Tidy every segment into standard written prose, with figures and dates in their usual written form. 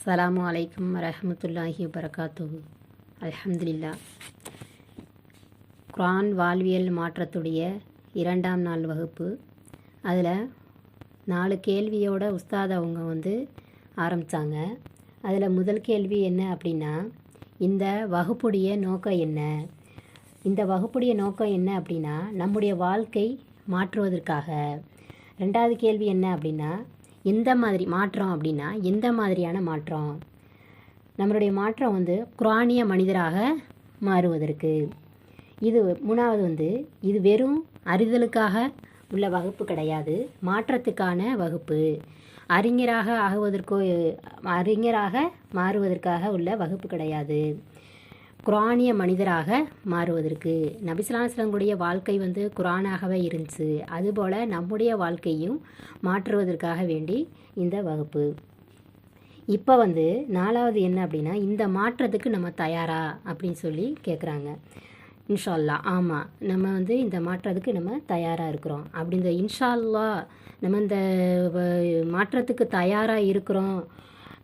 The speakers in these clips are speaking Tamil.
அஸ்ஸலாமு அலைக்கும் வரஹ்மத்துல்லாஹி வபரகாத்துஹு. அல்ஹம்துலில்லா. குர்ஆன் வாழ்வியல் மாற்றத்துடைய 2ஆம் நாள் வகுப்பு. அதில் 4 கேள்வியோட உஸ்தாத் அவங்க ஆரம்பித்தாங்க. அதில் முதல் கேள்வி என்ன அப்படின்னா, இந்த வகுப்புடைய நோக்கம் என்ன? இந்த வகுப்புடைய நோக்கம் என்ன அப்படின்னா, நம்முடைய வாழ்க்கை மாற்றுவதற்காக. 2வது கேள்வி என்ன அப்படின்னா, எந்த மாதிரி மாற்றம் அப்படின்னா எந்த மாதிரியான மாற்றம்? நம்மளுடைய மாற்றம் குர்ஆனிய மனிதராக மாறுவதற்கு. இது 3வது இது வெறும் அறிதலுக்காக உள்ள வகுப்பு கிடையாது, மாற்றத்துக்கான வகுப்பு. அறிஞராக மாறுவதற்காக உள்ள வகுப்பு கிடையாது, குர்ஆனிய மனிதராக மாறுவதற்கு. நபி ஸல்லல்லாஹு அலைஹி வஸல்லம் வாழ்க்கை குர்ஆனாகவே இருந்துச்சு. அதுபோல் நம்முடைய வாழ்க்கையும் மாற்றுவதற்காக வேண்டி இந்த வகுப்பு. இப்போ 4வது என்ன அப்படின்னா, இந்த மாற்றத்துக்கு நம்ம தயாரா அப்படின்னு சொல்லி கேட்குறாங்க. இன்ஷா அல்லாஹ். ஆமாம், நம்ம இந்த மாற்றத்துக்கு நம்ம தயாராக இருக்கிறோம். அப்படி இந்த இன்ஷா அல்லாஹ் நம்ம இந்த மாற்றத்துக்கு தயாராக இருக்கிறோம்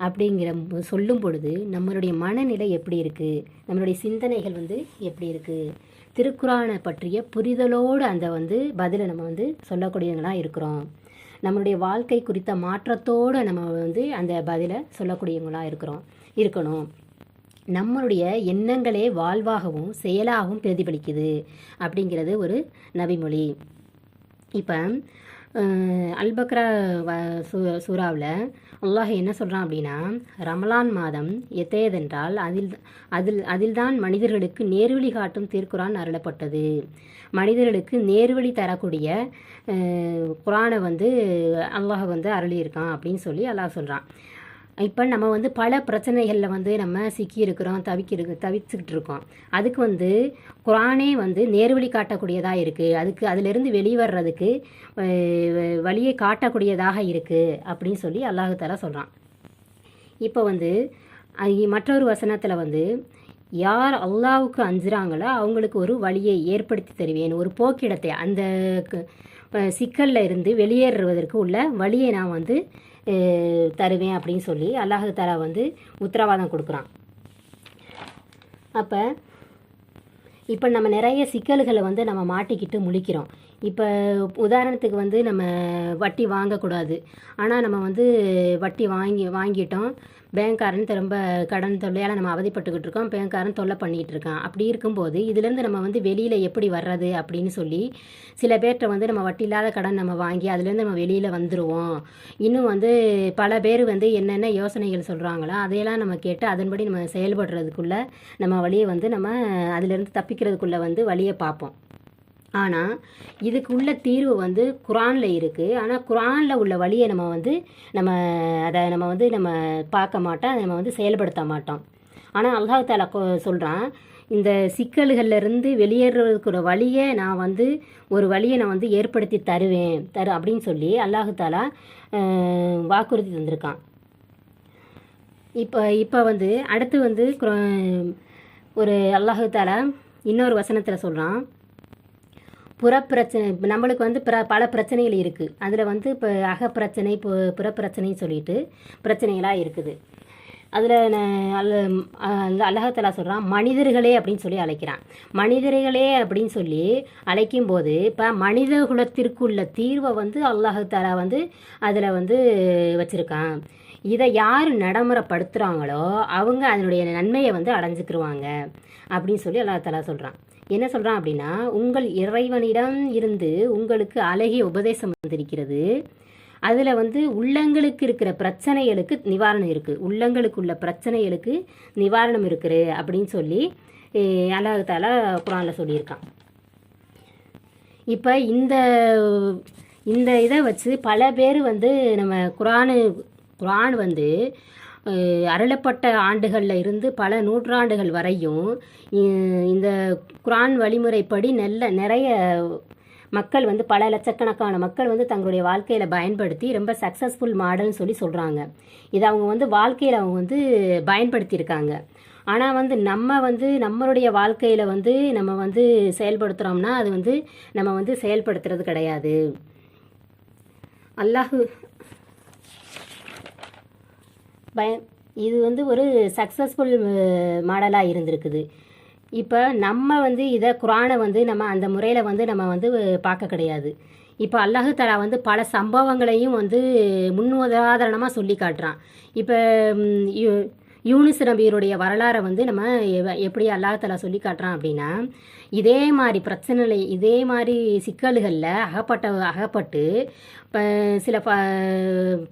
அப்படிங்கிற சொல்லும் பொழுது நம்மளுடைய மனநிலை எப்படி இருக்குது, நம்மளுடைய சிந்தனைகள் எப்படி இருக்குது, திருக்குர்ஆனை பற்றிய புரிதலோடு அந்த பதிலை நம்ம சொல்லக்கூடியவங்களாக இருக்கிறோம். நம்மளுடைய வாழ்க்கை குறித்த மாற்றத்தோடு நம்ம அந்த பதிலை சொல்லக்கூடியவங்களாக இருக்கணும். நம்மளுடைய எண்ணங்களே வாழ்வாகவும் செயலாகவும் பிரதிபலிக்குது அப்படிங்கிறது ஒரு நபிமொழி. இப்போ அல்-பக்ரா சூறாவில் அல்லாஹ் என்ன சொல்கிறான் அப்படின்னா, ரமலான் மாதம் எத்தேதென்றால் அதில்தான் மனிதர்களுக்கு நேர்வழி காட்டும் திருக்குர்ஆன் அருளப்பட்டது. மனிதர்களுக்கு நேர்வழி தரக்கூடிய குர்ஆனை அல்லாஹ் அருளியிருக்கான் அப்படின்னு சொல்லி அல்லாஹ் சொல்கிறான். இப்போ நம்ம பல பிரச்சனைகளில் நம்ம சிக்கியிருக்கிறோம், தவிச்சுக்கிட்டு இருக்கோம். அதுக்கு குர்ஆனே நேர்வழி காட்டக்கூடியதாக இருக்குது. அதிலிருந்து வெளிவர்றதுக்கு வழியை காட்டக்கூடியதாக இருக்குது அப்படின்னு சொல்லி அல்லாஹ் தஆலா சொல்கிறான். இப்போ மற்றொரு வசனத்தில் யார் அல்லாஹ்வுக்கு அஞ்சுறாங்களோ அவங்களுக்கு ஒரு வழியை ஏற்படுத்தி தருவேன், ஒரு போக்கிடத்தை, அந்த சிக்கலில் இருந்து வெளியேறுவதற்கு உள்ள வழியை நான் தருவேன் அப்படின்னு சொல்லி அல்லாஹ் தஆலா உத்தரவாதம் கொடுக்குறான். இப்போ நம்ம நிறைய சிக்கல்களை நம்ம மாட்டிக்கிட்டு முழிக்கிறோம். இப்போ உதாரணத்துக்கு நம்ம வட்டி வாங்கக்கூடாது, ஆனால் நம்ம வட்டி வாங்கிட்டோம். பேங்க்காரன் திரும்ப கடன் தொல்லையால் நம்ம அவதிப்பட்டுக்கிட்டு இருக்கோம், பேங்க்காரன் தொல்லை பண்ணிகிட்டு இருக்கான். அப்படி இருக்கும்போது இதுலேருந்து நம்ம வெளியில் எப்படி வர்றது அப்படின்னு சொல்லி சில பேர்கிட்ட நம்ம வட்டி இல்லாத கடன் நம்ம வாங்கி அதுலேருந்து நம்ம வெளியில் வந்துடுவோம். இன்னும் பல பேர் என்னென்ன யோசனைகள் சொல்கிறாங்களோ அதையெல்லாம் நம்ம கேட்டு அதன்படி நம்ம செயல்படுறதுக்குள்ளே நம்ம வழியை நம்ம அதிலேருந்து தப்பிக்கிறதுக்குள்ளே வழியை பார்ப்போம். ஆனால் இதுக்கு உள்ள தீர்வு குர்ஆனில் இருக்குது. ஆனால் குர்ஆனில் உள்ள வழியை நம்ம அதை நம்ம பார்க்க மாட்டோம், அதை நம்ம செயல்படுத்த மாட்டோம். ஆனால் அல்லாஹ் தஆலா சொல்கிறான், இந்த சிக்கல்களிலிருந்து வெளியேறுவதற்கு ஒரு வழியை நான் ஒரு வழியை நான் ஏற்படுத்தி தருவேன் அப்படின்னு சொல்லி அல்லாஹ் தஆலா வாக்குறுதி தந்திருக்கான். இப்போ அடுத்து ஒரு அல்லாஹ் தஆலா இன்னொரு வசனத்தில் சொல்கிறான், புறப்பிரச்சனை. நம்மளுக்கு பல பிரச்சனைகள் இருக்குது. அதில் இப்போ அகப்பிரச்சனை, புறப்பிரச்சனைன்னு சொல்லிட்டு பிரச்சனைகளாக இருக்குது. அதில் அல்லாஹ் தஆலா சொல்கிறான், மனிதர்களே அப்படின்னு சொல்லி அழைக்கிறான். மனிதர்களே அப்படின்னு சொல்லி அழைக்கும்போது இப்போ மனித குலத்திற்குள்ள தீர்வை அல்லாஹ் தஆலா அதில் வச்சுருக்கான். இதை யார் நடைமுறைப்படுத்துகிறாங்களோ அவங்க அதனுடைய நன்மையை அடைஞ்சிக்கிருவாங்க அப்படின்னு சொல்லி அல்லாஹ் தஆலா சொல்கிறான். என்ன சொல்கிறான் அப்படின்னா, உங்கள் இறைவனிடம் இருந்து உங்களுக்கு அழகிய உபதேசம் வந்திருக்கிறது. அதில் உள்ளங்களுக்கு இருக்கிற பிரச்சனைகளுக்கு நிவாரணம் இருக்குது, உள்ளங்களுக்குள்ள பிரச்சனைகளுக்கு நிவாரணம் இருக்குது அப்படின்னு சொல்லி அல்லாஹ் தஆலா குர்ஆனில் சொல்லியிருக்கான். இப்போ இந்த இதை வச்சு பல பேர் நம்ம குர்ஆன் அருளப்பட்ட ஆண்டுகளில் இருந்து பல நூற்றாண்டுகள் வரையும் இந்த குர்ஆன் வழிமுறைப்படி நிறைய மக்கள் பல லட்சக்கணக்கான மக்கள் தங்களுடைய வாழ்க்கையில் பயன்படுத்தி ரொம்ப சக்ஸஸ்ஃபுல் மாடல்னு சொல்லி சொல்கிறாங்க. இதை அவங்க வாழ்க்கையில் அவங்க பயன்படுத்தியிருக்காங்க. ஆனால் நம்ம நம்மளுடைய வாழ்க்கையில் நம்ம செயல்படுத்துகிறோம்னா அது நம்ம செயல்படுத்துறது கிடையாது. அல்லாஹ் இது வந்து ஒரு சக்ஸஸ்ஃபுல் மாடலாக இருந்திருக்குது. இப்போ நம்ம வந்து இதை குரானை வந்து நம்ம அந்த முறையில் வந்து நம்ம வந்து பார்க்க கிடையாது. இப்போ அல்லாஹு தஆலா வந்து பல சம்பவங்களையும் வந்து முன்னுதாரணமாக சொல்லி காட்டுறான். இப்போ யூனுஸ் நபியருடைய வரலாறை வந்து நம்ம எப்படி அல்லாஹ் தஆலா சொல்லி காட்டுறான் அப்படின்னா, இதே மாதிரி பிரச்சனை இதே மாதிரி சிக்கல்களில் அகப்பட்டு இப்போ சில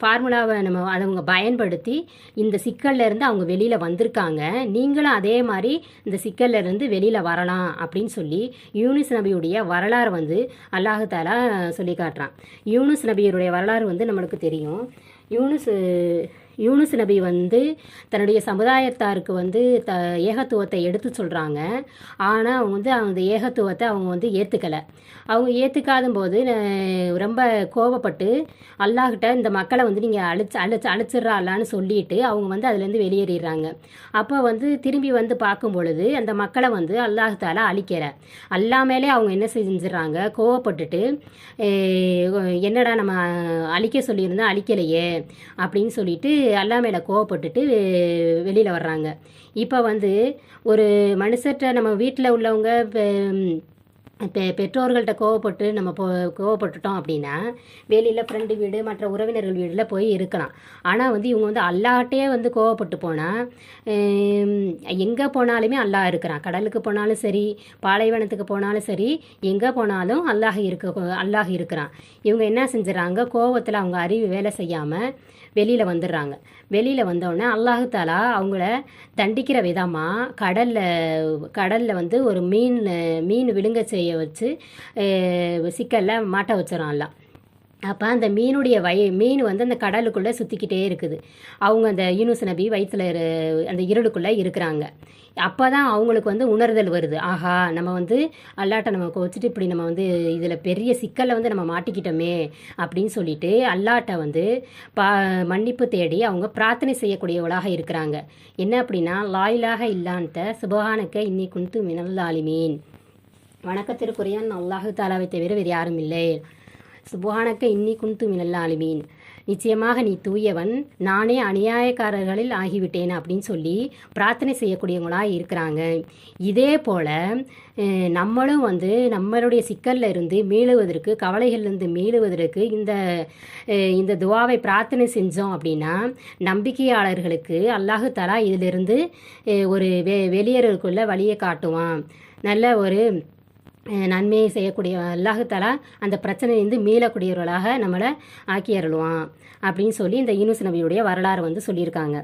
ஃபார்முலாவை நம்ம அவங்க பயன்படுத்தி இந்த சிக்கல்ல இருந்து அவங்க வெளியில் வந்திருக்காங்க. நீங்களும் அதே மாதிரி இந்த சிக்கல்ல இருந்து வெளியில் வரலாம் அப்படின்னு சொல்லி யூனுஸ் நபியுடைய வரலாறு வந்து அல்லாஹ் தஆலா சொல்லி காட்டுறான். யூனுஸ் நபியுடைய வரலாறு வந்து நம்மளுக்கு தெரியும். யூனுஸ் நபி வந்து தன்னுடைய சமுதாயத்தாருக்கு வந்து ஏகத்துவத்தை எடுத்து சொல்கிறாங்க. ஆனால் அவங்க வந்து அந்த ஏகத்துவத்தை அவங்க வந்து ஏற்றுக்கலை. அவங்க ஏற்றுக்காத போது ரொம்ப கோபப்பட்டு அல்லாஹ்கிட்ட இந்த மக்களை வந்து நீங்கள் அழிச்சிட்றாலான்னு சொல்லிட்டு அவங்க வந்து அதுலேருந்து வெளியேறிடுறாங்க. அப்போ வந்து திரும்பி வந்து பார்க்கும் பொழுது அந்த மக்களை வந்து அல்லாஹ் தஆலா அழிக்கலை. அல்லா மேலே அவங்க என்ன செஞ்சிடறாங்க, கோவப்பட்டுட்டு என்னடா நம்ம அழிக்க சொல்லியிருந்தா அழிக்கலையே அப்படின்னு சொல்லிட்டு அல்லா மேலே கோவப்பட்டுட்டு வெளியில் வர்றாங்க. இப்போ வந்து ஒரு மனுஷர்கிட்ட நம்ம வீட்டில் உள்ளவங்க பெற்றோர்கள்ட்ட கோவப்பட்டு நம்ம கோவப்பட்டுட்டோம் அப்படின்னா வெளியில் ஃப்ரெண்டு வீடு மற்ற உறவினர்கள் வீட்டில் போய் இருக்கலாம். ஆனால் வந்து இவங்க வந்து அல்லாஹ்ட்டே வந்து கோவப்பட்டு போனால் எங்கே போனாலுமே அல்லாஹ் இருக்கிறான். கடலுக்கு போனாலும் சரி, பாலைவனத்துக்கு போனாலும் சரி, எங்கே போனாலும் அல்லாஹ் இருக்கிறான். இவங்க என்ன செஞ்சிடறாங்க, கோவத்தில் அவங்க அறிவு வேலை செய்யாமல் வெளியில் வந்துடுறாங்க. வெளியில் வந்தோடனே அல்லாஹ் தஆலா அவங்கள தண்டிக்கிற விதமாக கடலில் வந்து ஒரு மீன் விழுங்க செய்ய வச்சு சிக்கலில் மாட்ட வச்சிடறான்ல. அப்போ அந்த மீன் வந்து அந்த கடலுக்குள்ளே சுற்றிக்கிட்டே இருக்குது. அவங்க அந்த யூனுஸ் நபி வயிற்றில் அந்த இருளுக்குள்ளே இருக்கிறாங்க. அப்போ தான் அவங்களுக்கு வந்து உணர்தல் வருது, ஆஹா நம்ம வந்து அல்லாட்ட நம்ம வச்சுட்டு இப்படி நம்ம வந்து இதில் பெரிய சிக்கலை வந்து நம்ம மாட்டிக்கிட்டோமே அப்படின்னு சொல்லிட்டு அல்லாட்ட வந்து மன்னிப்பு தேடி அவங்க பிரார்த்தனை செய்யக்கூடியவளாக இருக்கிறாங்க. என்ன அப்படின்னா, லாயிலாக இல்லான்ட்ட சுபஹானக்க இன்னி குன்து மினல் ஆலிமீன், வணக்கத்திற்குரியான் அல்லாஹு தஆலாவை தவிர வேறு யாரும் இல்லை. சுபஹானக்க இன்னி குன்து மினல் ஆலிமீன், நிச்சயமாக நீ தூயவன், நானே அநியாயக்காரர்களில் ஆகிவிட்டேன் அப்படின்னு சொல்லி பிரார்த்தனை செய்யக்கூடியவங்களாக இருக்கிறாங்க. இதே போல் நம்மளும் வந்து நம்மளுடைய சிக்கலில் இருந்து மீளுவதற்கு, கவலைகள்லேருந்து மீளுவதற்கு இந்த துவாவை பிரார்த்தனை செஞ்சோம் அப்படின்னா நம்பிக்கையாளர்களுக்கு அல்லாஹ் தஆலா இதிலிருந்து ஒரு வெளியேறதுக்குள்ள வழியை காட்டுவான். நல்ல ஒரு நன்மையை செய்யக்கூடிய அல்லாஹ் தஆலா அந்த பிரச்சனையிலிருந்து மீளக்கூடியவர்களாக நம்மளை ஆக்கி அருள்வான் அப்படின்னு சொல்லி இந்த யூனுஸ் நபியுடைய வரலாறு வந்து சொல்லியிருக்காங்க.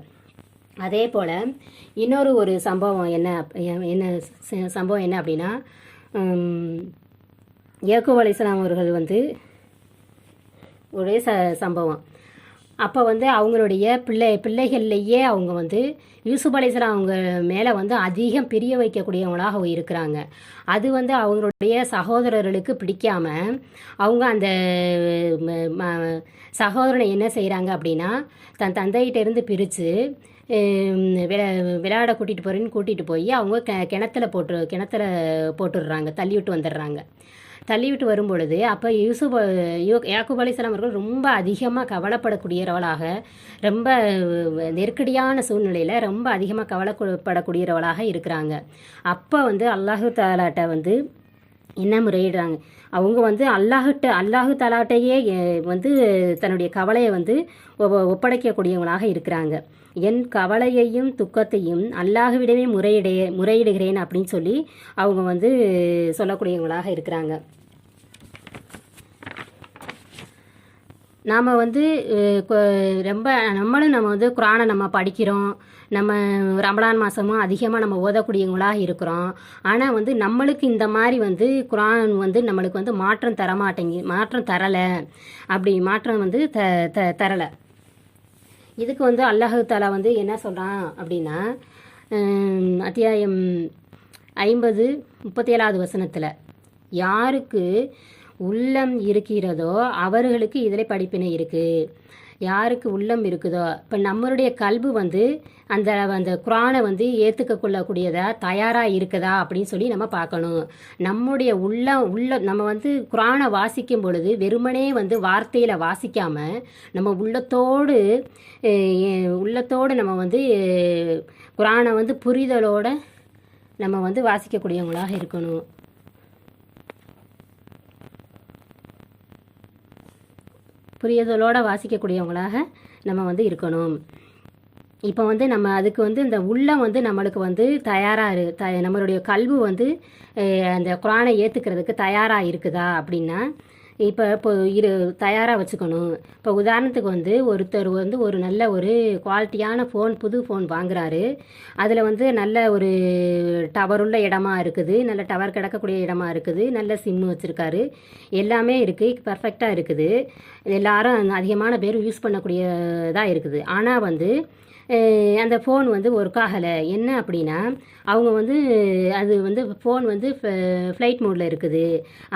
அதே போல் இன்னொரு ஒரு சம்பவம் என்ன அப்படின்னா, யாக்கூப் அலைஹிஸ்ஸலாம் அவர்கள் வந்து ஒரே சம்பவம். அப்போ வந்து அவங்களுடைய பிள்ளைகள்லேயே அவங்க வந்து யூசுப் அலைஹிஸ்ஸலாம் அவங்க மேலே வந்து அதிகம் பிரிய வைக்கக்கூடியவங்களாக இருக்கிறாங்க. அது வந்து அவங்களுடைய சகோதரர்களுக்கு பிடிக்காமல் அவங்க அந்த சகோதரனை என்ன செய்கிறாங்க அப்படின்னா, தன் தந்தையிட்டேருந்து பிரித்து விளையாட கூட்டிகிட்டு போய் அவங்க கிணத்துல போட்டுடுறாங்க, தள்ளிவிட்டு வந்துடுறாங்க. தள்ளிவிட்டு வரும் பொழுது அப்போ யாக்கூப் அலைஹிஸ்ஸலாம் அவர்கள் ரொம்ப அதிகமாக கவலைப்படக்கூடியவர்களாக, ரொம்ப நெருக்கடியான சூழ்நிலையில் ரொம்ப அதிகமாக கவலைப்படக்கூடியவர்களாக இருக்கிறாங்க. அப்போ வந்து அல்லாஹு தஆலாட்ட வந்து என்ன முறையிடுறாங்க, அவங்க வந்து அல்லாஹு தஆலாட்டையே வந்து தன்னுடைய கவலையை வந்து ஒப்படைக்கக்கூடியவங்களாக இருக்கிறாங்க. என் கவலையையும் துக்கத்தையும் அல்லாஹ்விடமே முறையிடுகிறேன் அப்படின்னு சொல்லி அவங்க வந்து சொல்லக்கூடியவங்களாக இருக்கிறாங்க. நாம் வந்து ரொம்ப நம்ம வந்து குரானை நம்ம படிக்கிறோம், நம்ம ரமலான் மாதமும் அதிகமாக நம்ம ஓதக்கூடியவங்களாக இருக்கிறோம். ஆனால் வந்து நம்மளுக்கு இந்த மாதிரி வந்து குரான் வந்து நம்மளுக்கு வந்து மாற்றம் தரலை, அப்படி மாற்றம் வந்து தரலை. இதுக்கு வந்து அல்லாஹ் தஆலா வந்து என்ன சொல்கிறான் அப்படின்னா, அத்தியாயம் 50:37 வசனத்தில், யாருக்கு உள்ளம் இருக்கிறதோ அவர்களுக்கு இதில் படிப்பினை இருக்குது. யாருக்கு உள்ளம் இருக்குதோ, இப்போ நம்மளுடைய கல்பு வந்து அந்த அந்த குரானை வந்து ஏற்றுக்க கொள்ளக்கூடியதா தயாராக இருக்குதா அப்படின்னு சொல்லி நம்ம பார்க்கணும். நம்முடைய நம்ம வந்து குரானை வாசிக்கும் பொழுது வெறுமனே வந்து வார்த்தையில் வாசிக்காமல் நம்ம உள்ளத்தோடு நம்ம வந்து குரானை வந்து புரிதலோடு நம்ம வந்து வாசிக்கக்கூடியவங்களாக இருக்கணும். புரிதலோடு வாசிக்கக்கூடியவங்களாக நம்ம வந்து இருக்கணும். இப்போ வந்து நம்ம அதுக்கு வந்து இந்த உள்ளம் வந்து நம்மளுக்கு வந்து தயாராக நம்மளுடைய கல்வி வந்து அந்த குரானை ஏற்றுக்கிறதுக்கு தயாராக இருக்குதா அப்படின்னா இப்போ தயாராக வச்சுக்கணும். இப்போ உதாரணத்துக்கு வந்து ஒருத்தர் வந்து ஒரு நல்ல ஒரு குவாலிட்டியான புது ஃபோன் வாங்குறாரு. அதில் வந்து நல்ல ஒரு டவருள்ள இடமா இருக்குது, நல்ல டவர் கிடக்கக்கூடிய இடமா இருக்குது, நல்ல சிம்மு வச்சுருக்காரு, எல்லாமே இருக்குது, பர்ஃபெக்டாக இருக்குது, எல்லாரும் அதிகமான பேர் யூஸ் பண்ணக்கூடியதாக இருக்குது. ஆனால் வந்து அந்த ஃபோன் வந்து ஒர்க் ஆகலை. என்ன அப்படின்னா அவங்க வந்து அது வந்து ஃபோன் வந்து ஃப்ளைட் மோடில் இருக்குது.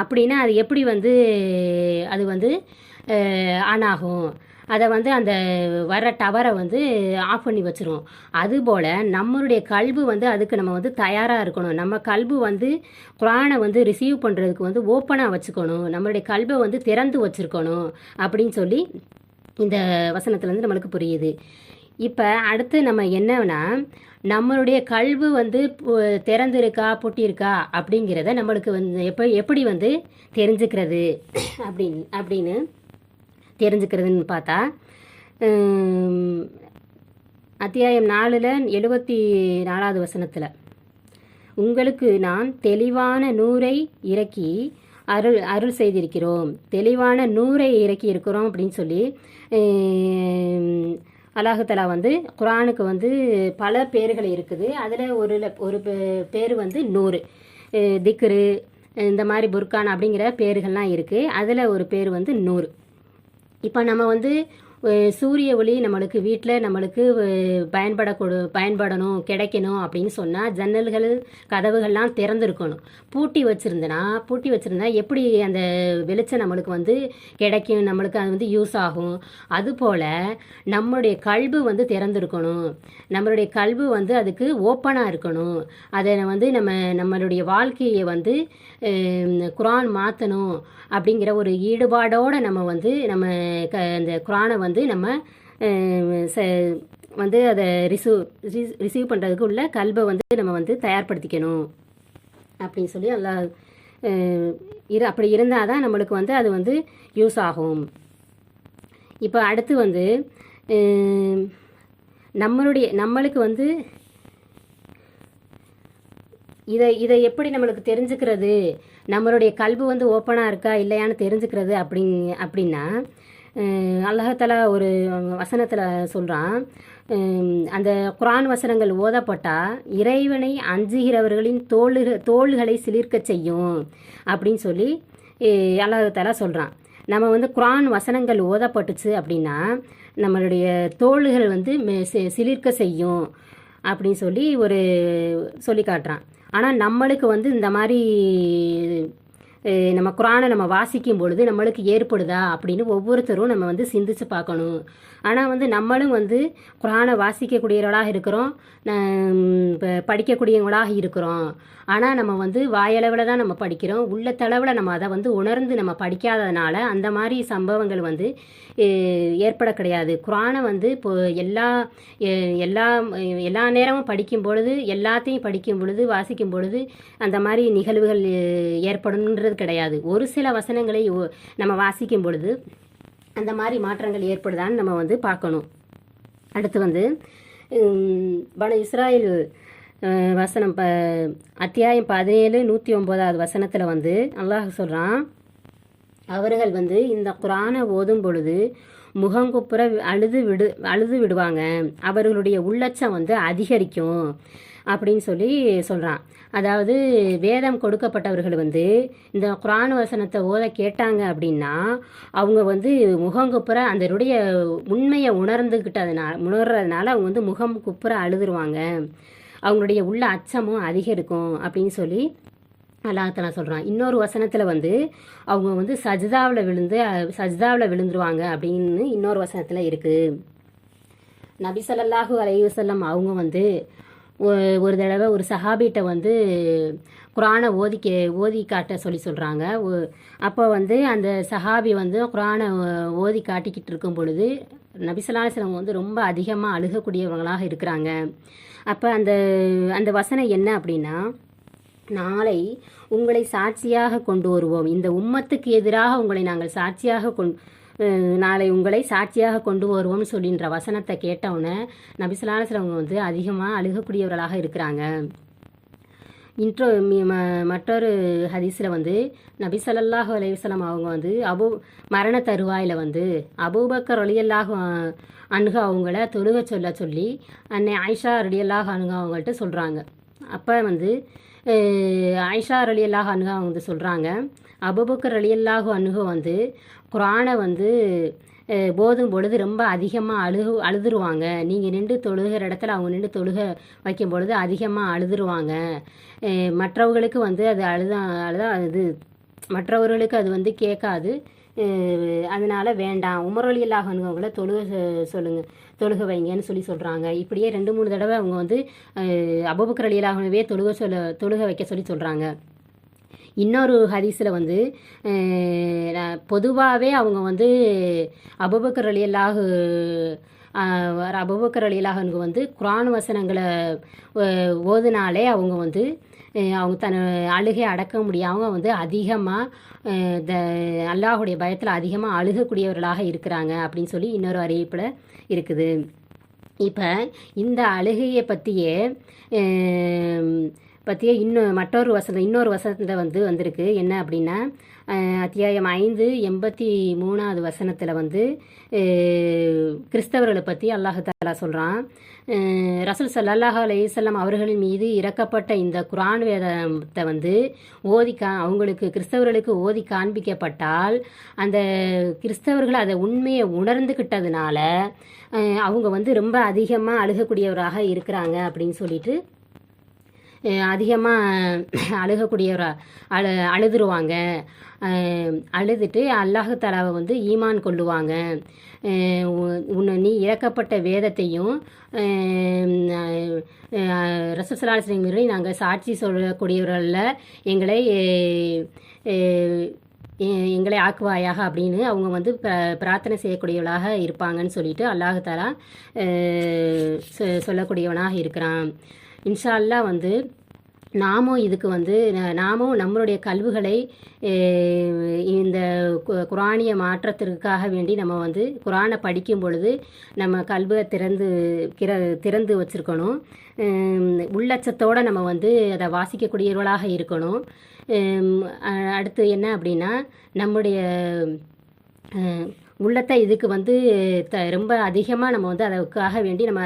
அப்படின்னா அது எப்படி வந்து அது வந்து ஆன் ஆகும்? அதை வந்து அந்த வர டவரை வந்து ஆஃப் பண்ணி வச்சிரும். அதுபோல் நம்மளுடைய கல்வி வந்து அதுக்கு நம்ம வந்து தயாராக இருக்கணும். நம்ம கல்வி வந்து குரானை வந்து ரிசீவ் பண்ணுறதுக்கு வந்து ஓப்பனாக வச்சுக்கணும், நம்மளுடைய கல்வை வந்து திறந்து வச்சுருக்கணும் அப்படின்னு சொல்லி இந்த வசனத்துலேருந்து நம்மளுக்கு புரியுது. இப்போ அடுத்து நம்ம என்னன்னா நம்மளுடைய கல்வி வந்து திறந்திருக்கா பூட்டியிருக்கா அப்படிங்கிறத நம்மளுக்கு வந்து எப்படி வந்து தெரிஞ்சுக்கிறது அப்படின்னு தெரிஞ்சுக்கிறதுன்னு பார்த்தா அத்தியாயம் 4 74வது வசனத்தில் உங்களுக்கு நான் தெளிவான நூரை இறக்கி அருள் செய்திருக்கிறோம், தெளிவான நூரை இறக்கி இருக்கிறோம் அப்படின்னு சொல்லி அல்லாஹ் வந்து குரானுக்கு வந்து பல பேர்கள் இருக்குது. அதில் ஒரு பேர் வந்து நூறு, திக்ரு, இந்த மாதிரி புர்கான் அப்படிங்கிற பேர்கள்லாம் இருக்குது. அதில் ஒரு பேர் வந்து நூறு. இப்போ நம்ம வந்து சூரிய ஒளி நம்மளுக்கு வீட்டில் நம்மளுக்கு பயன்படணும் கிடைக்கணும் அப்படின்னு சொன்னால் ஜன்னல்கள் கதவுகள்லாம் திறந்துருக்கணும். பூட்டி வச்சுருந்தா எப்படி அந்த வெளிச்சம் நம்மளுக்கு வந்து கிடைக்கும், நம்மளுக்கு அது வந்து யூஸ் ஆகும்? அதுபோல் நம்மளுடைய கல்வி வந்து திறந்துருக்கணும், நம்மளுடைய கல்வி வந்து அதுக்கு ஓப்பனாக இருக்கணும். அதை வந்து நம்மளுடைய வாழ்க்கையை வந்து குரான் மாற்றணும் அப்படிங்கிற ஒரு ஈடுபாடோடு நம்ம வந்து அந்த குரானை வந்து நம்ம வந்து அதை ரிசீவ் பண்ணுறதுக்கு உள்ள கல்வை வந்து நம்ம வந்து தயார்படுத்திக்கணும் அப்படின்னு சொல்லி எல்லாம் அப்படி இருந்தால் தான் நம்மளுக்கு வந்து அது வந்து யூஸ் ஆகும். இப்போ அடுத்து வந்து நம்மளுக்கு வந்து இதை எப்படி நம்மளுக்கு தெரிஞ்சுக்கிறது, நம்மளுடைய கல்வி வந்து ஓப்பனாக இருக்கா இல்லையான்னு தெரிஞ்சுக்கிறது அப்படின்னா அல்லாஹ் தஆலா ஒரு வசனத்தில் சொல்கிறான், அந்த குரான் வசனங்கள் ஓதப்பட்டால் இறைவனை அஞ்சுகிறவர்களின் தோள்களை சிலிர்க்க செய்யும் அப்படின்னு சொல்லி அல்லாஹ் தஆலா சொல்கிறான். நம்ம வந்து குரான் வசனங்கள் ஓதப்பட்டுச்சு அப்படின்னா நம்மளுடைய தோள்கள் வந்து சிலிர்க்க செய்யும் அப்படின்னு சொல்லி காட்டுறான். ஆனால் நம்மளுக்கு வந்து இந்த மாதிரி நம்ம குரானை நம்ம வாசிக்கும் பொழுது நம்மளுக்கு ஏற்படுதா அப்படின்னு ஒவ்வொருத்தரும் நம்ம வந்து சிந்திச்சு பார்க்கணும். ஆனால் வந்து நம்மளும் வந்து குரானை வாசிக்கக்கூடியவர்களாக இருக்கிறோம், படிக்கக்கூடியவங்களாக இருக்கிறோம். ஆனால் நம்ம வந்து வாயளவில் தான் நம்ம படிக்கிறோம், உள்ளத்தளவில் நம்ம அதை வந்து உணர்ந்து நம்ம படிக்காததுனால அந்த மாதிரி சம்பவங்கள் வந்து ஏற்பட கிடையாது. குரானை வந்து இப்போ எல்லா நேரமும் படிக்கும் பொழுது எல்லாத்தையும் படிக்கும் பொழுது வாசிக்கும் பொழுது அந்த மாதிரி நிகழ்வுகள் ஏற்படணுன்றது கிடையாது. ஒரு சில வசனங்களை நம்ம வாசிக்கும் பொழுது அந்த மாதிரி மாற்றங்கள் ஏற்படுதான்னு நம்ம வந்து பார்க்கணும். அடுத்து வந்து பனு இஸ்ராயேல் வசனம் அத்தியாயம் 17 109வது வசனத்தில் வந்து அல்லாஹ் சொல்கிறான், அவர்கள் வந்து இந்த குரானை ஓதும் பொழுது முகங்குப்புற அழுது விடுவாங்க, அவர்களுடைய உள்ளச்சம் வந்து அதிகரிக்கும் அப்படின்னு சொல்கிறான். அதாவது வேதம் கொடுக்கப்பட்டவர்கள் வந்து இந்த குரான் வசனத்தை ஓத கேட்டாங்க அப்படின்னா அவங்க வந்து முகங்குப்புற அதனுடைய உண்மையை உணர்றதுனால அவங்க வந்து முகம் குப்புற அழுதுருவாங்க, அவங்களுடைய உள்ள அச்சமும் அதிகரிக்கும் அப்படின்னு சொல்லி அல்லாஹ் தஆலா சொல்கிறான். இன்னொரு வசனத்தில் வந்து அவங்க வந்து சஜ்தாவில் விழுந்துருவாங்க அப்படின்னு இன்னொரு வசனத்தில் இருக்குது. நபி ஸல்லல்லாஹு அலைஹி வஸல்லம் அவங்க வந்து ஒரு தடவை ஒரு சஹாபிகிட்ட வந்து குரானை ஓதி காட்ட சொல்கிறாங்க. அப்போ வந்து அந்த சஹாபி வந்து குரானை ஓதி காட்டிக்கிட்டு இருக்கும் பொழுது நபி ஸல்லல்லாஹு அலைஹி வஸல்லம் வந்து ரொம்ப அதிகமாக அழுகக்கூடியவங்களாக இருக்கிறாங்க. அப்போ அந்த வசனம் என்ன அப்படின்னா, நாளை உங்களை சாட்சியாக கொண்டு வருவோம், இந்த உம்மத்துக்கு எதிராக உங்களை நாங்கள் சாட்சியாக நாளை உங்களை சாட்சியாக கொண்டு வருவோம்னு சொல்லின்ற வசனத்தை கேட்டவுடனே நபி ஸல்லல்லாஹு அலைஹி வஸல்லம் வந்து அதிகமாக அழுகக்கூடியவர்களாக இருக்கிறாங்க. மற்றொரு ஹதீஸில் வந்து நபி ஸல்லல்லாஹு அலைஹி வஸல்லம் அவங்க வந்து மரண தருவாயில் வந்து அபூபக்கர் ரலியல்லாஹு அன்ஹு அவங்கள தொழுக சொல்லி அன்னை ஆயிஷா ரலியல்லாஹு அன்ஹு அவங்கள்ட்ட சொல்கிறாங்க. அப்போ வந்து ஆயிஷா ரலியல்லாஹு அன்ஹு அவங்க வந்து சொல்கிறாங்க, அபூபக்கர் ரலியல்லாஹு அன்ஹு வந்து குரானை வந்து போதும் பொழுது ரொம்ப அதிகமாக அழுதுருவாங்க. நீங்கள் நின்று தொழுகிற இடத்துல அவங்க நின்று தொழுக வைக்கும் பொழுது அதிகமாக அழுதுருவாங்க. மற்றவர்களுக்கு வந்து அது அழுதா இது மற்றவர்களுக்கு அது வந்து கேட்காது, அதனால் வேண்டாம், உமர் ரலியல்லாஹு அன்ஹு அவங்கள தொழுக வைங்கன்னு சொல்கிறாங்க. இப்படியே 2-3 தடவை அவங்க வந்து அபூபக்கர் ரலியல்லாஹு அன்ஹுவே தொழுக வைக்க சொல்கிறாங்க. இன்னொரு ஹதீஸில் வந்து பொதுவாகவே அவங்க வந்து அபூபக்கர் ரலியல்லாஹு அன்ஹு வந்து குர்ஆன் வசனங்களை ஓதுனாலே அவங்க வந்து அவங்க அழுகை அடக்க முடியாமல் வந்து அதிகமாக அல்லாஹுடைய பயத்தில் அதிகமாக அழுகக்கூடியவர்களாக இருக்கிறாங்க அப்படின்னு சொல்லி இன்னொரு அறிவிப்பில் இருக்குது. இப்போ இந்த அழுகையை பற்றியே இன்னொரு வசனத்தில் வந்து வந்திருக்கு. என்ன அப்படின்னா, அத்தியாயம் 5:83 வசனத்தில் வந்து கிறிஸ்தவர்களை பற்றி அல்லாஹ் தஆலா சொல்கிறான். ரசூல் ஸல்லல்லாஹு அலைஹி வஸல்லம் அவர்களின் மீது இறக்கப்பட்ட இந்த குர்ஆன் வேதத்தை வந்து அவங்களுக்கு கிறிஸ்தவர்களுக்கு ஓதி காண்பிக்கப்பட்டால் அந்த கிறிஸ்தவர்கள் அதை உண்மையை உணர்ந்துக்கிட்டதுனால அவங்க வந்து ரொம்ப அதிகமாக அழுகக்கூடியவராக இருக்கிறாங்க அப்படின்னு சொல்லிட்டு அதிகமாக அழுதுருவாங்க. அழுதுட்டு அல்லாஹ் தஆலாவை வந்து ஈமான் கொள்ளுவாங்க. நீ இறக்கப்பட்ட வேதத்தையும் ரசூல் ஸல்லல்லாஹு அலைஹி வஸல்லம் நாங்கள் சாட்சி சொல்லக்கூடியவர்களில் எங்களை ஆக்குவாயாக அப்படின்னு அவங்க வந்து பிரார்த்தனை செய்யக்கூடியவளாக இருப்பாங்கன்னு சொல்லிட்டு அல்லாஹ் தஆலா சொல்லக்கூடியவனாக இருக்கிறான். இன்ஷா அல்லாஹ் வந்து நாமும் நம்மளுடைய கல்விகளை இந்த குரானிய மாற்றத்திற்காக வேண்டி நம்ம வந்து குரானை படிக்கும் பொழுது நம்ம கல்வியை திறந்து வச்சுருக்கணும். உள்ளச்சத்தோடு நம்ம வந்து அதை வாசிக்கக்கூடியவர்களாக இருக்கணும். அடுத்து என்ன அப்படின்னா, நம்முடைய உள்ளத்தை இதுக்கு வந்து ரொம்ப அதிகமாக நம்ம வந்து அதுக்காக வேண்டி நம்ம